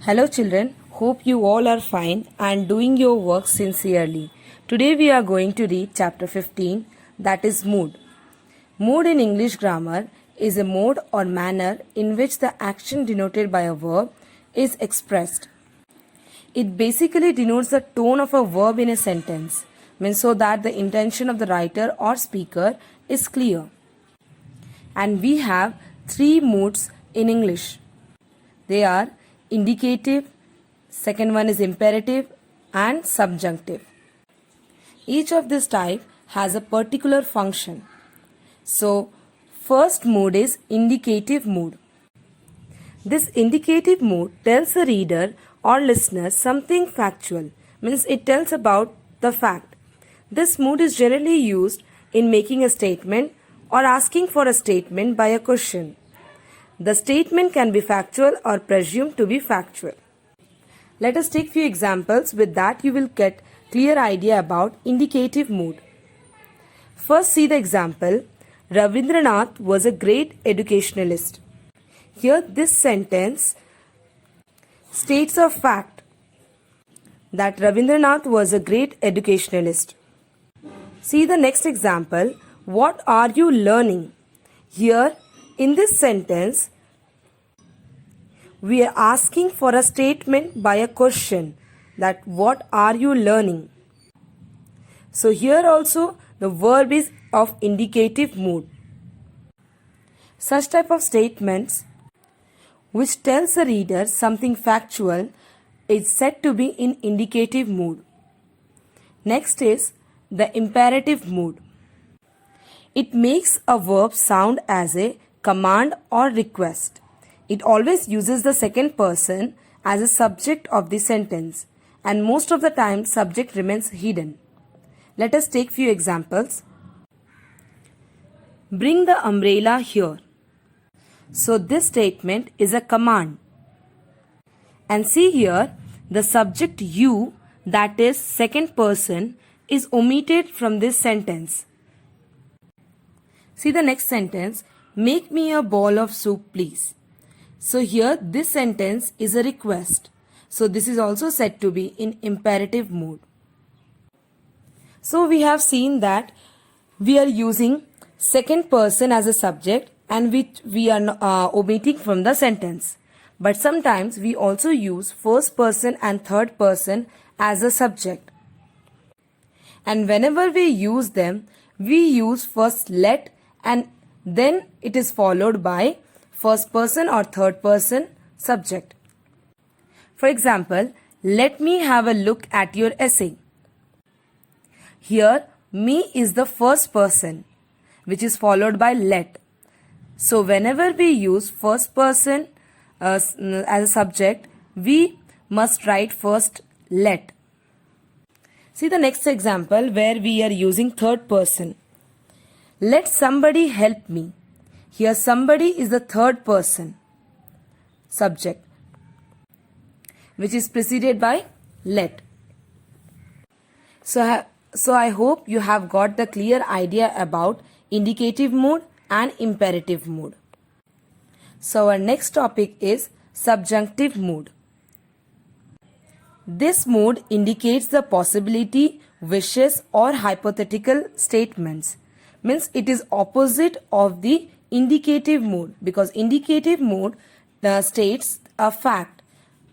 Hello children, hope you all are fine and doing your work sincerely. Today we are going to read chapter 15, that is mood. Mood in English grammar is a mode or manner in which the action denoted by a verb is expressed. It basically denotes the tone of a verb in a sentence, means so that the intention of the writer or speaker is clear. And we have three moods in English. They are indicative, second one is imperative, and subjunctive. Each of this type has a particular function. So, first mood is indicative mood. This indicative mood tells the reader or listener something factual, means it tells about the fact. This mood is generally used in making a statement or asking for a statement by a question. The statement can be factual or presumed to be factual. Let us take few examples. With that you will get clear idea about indicative mood. First see the example. Rabindranath was a great educationalist. Here this sentence states a fact that Rabindranath was a great educationalist. See the next example. What are you learning? Here in this sentence, we are asking for a statement by a question that what are you learning? So here also the verb is of indicative mood. Such type of statements which tells the reader something factual is said to be in indicative mood. Next is the imperative mood. It makes a verb sound as a command or request. It always uses the second person as a subject of the sentence, and most of the time subject remains hidden. Let us take few examples. Bring the umbrella here. So this statement is a command. And see here the subject you, that is second person, is omitted from this sentence. See the next sentence. Make me a bowl of soup, please. So here this sentence is a request. So this is also said to be in imperative mood. So we have seen that we are using second person as a subject and which we are omitting from the sentence. But sometimes we also use first person and third person as a subject. And whenever we use them, we use first let and then it is followed by first person or third person subject. For example, let me have a look at your essay. Here, me is the first person which is followed by let. So, whenever we use first person as a subject, we must write first let. See the next example where we are using third person. Let somebody help me. Here somebody is the third person subject which is preceded by let. So I hope you have got the clear idea about indicative mood and imperative mood. So our next topic is subjunctive mood. This mood indicates the possibility, wishes or hypothetical statements. Means it is opposite of the indicative mood, because indicative mood states a fact,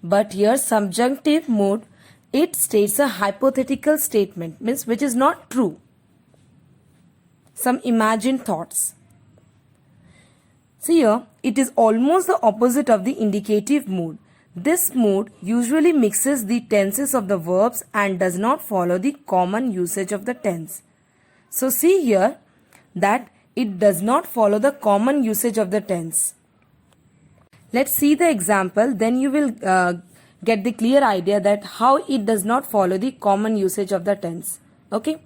but here subjunctive mood, it states a hypothetical statement, means which is not true, some imagined thoughts. See here, it is almost the opposite of the indicative mood. This mood usually mixes the tenses of the verbs and does not follow the common usage of the tense. So see here that it does not follow the common usage of the tense. Let's see the example, then you will get the clear idea that how it does not follow the common usage of the tense. Okay?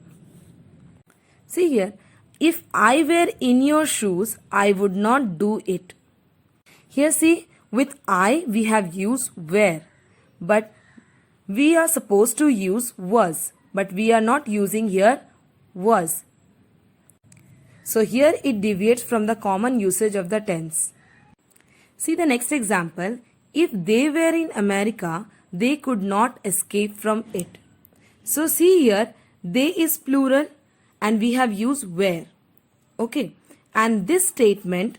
See here, if I were in your shoes, I would not do it. Here see, with I we have used were, but we are supposed to use was, but we are not using here was. So here it deviates from the common usage of the tense. See the next example. If they were in America, they could not escape from it. So see here, they is plural and we have used were. Okay. And this statement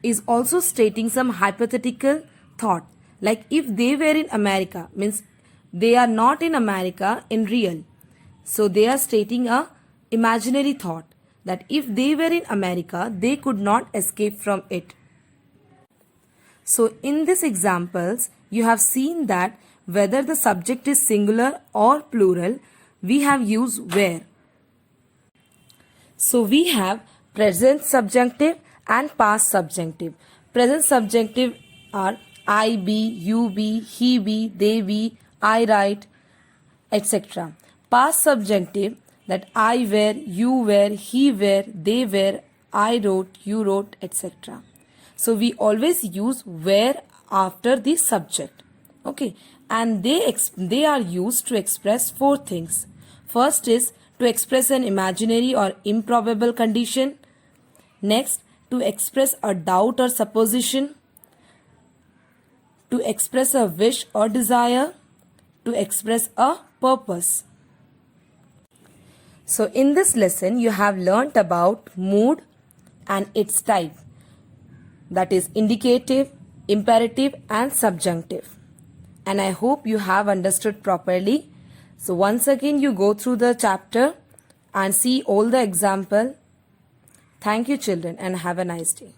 is also stating some hypothetical thought. Like if they were in America, means they are not in America in real. So they are stating a imaginary thought that if they were in America, they could not escape from it. So in these examples, you have seen that whether the subject is singular or plural, we have used were. So we have present subjunctive and past subjunctive. Present subjunctive are I be, you be, he be, they be, I write, etc. Past subjunctive that I were, you were, he were, they were, I wrote, you wrote, etc. So we always use were after the subject. Okay, and they are used to express four things. First is to express an imaginary or improbable condition. Next, to express a doubt or supposition. To express a wish or desire. To express a purpose. So in this lesson, you have learnt about mood and its type. That is indicative, imperative and subjunctive. And I hope you have understood properly. So once again you go through the chapter and see all the example. Thank you children and have a nice day.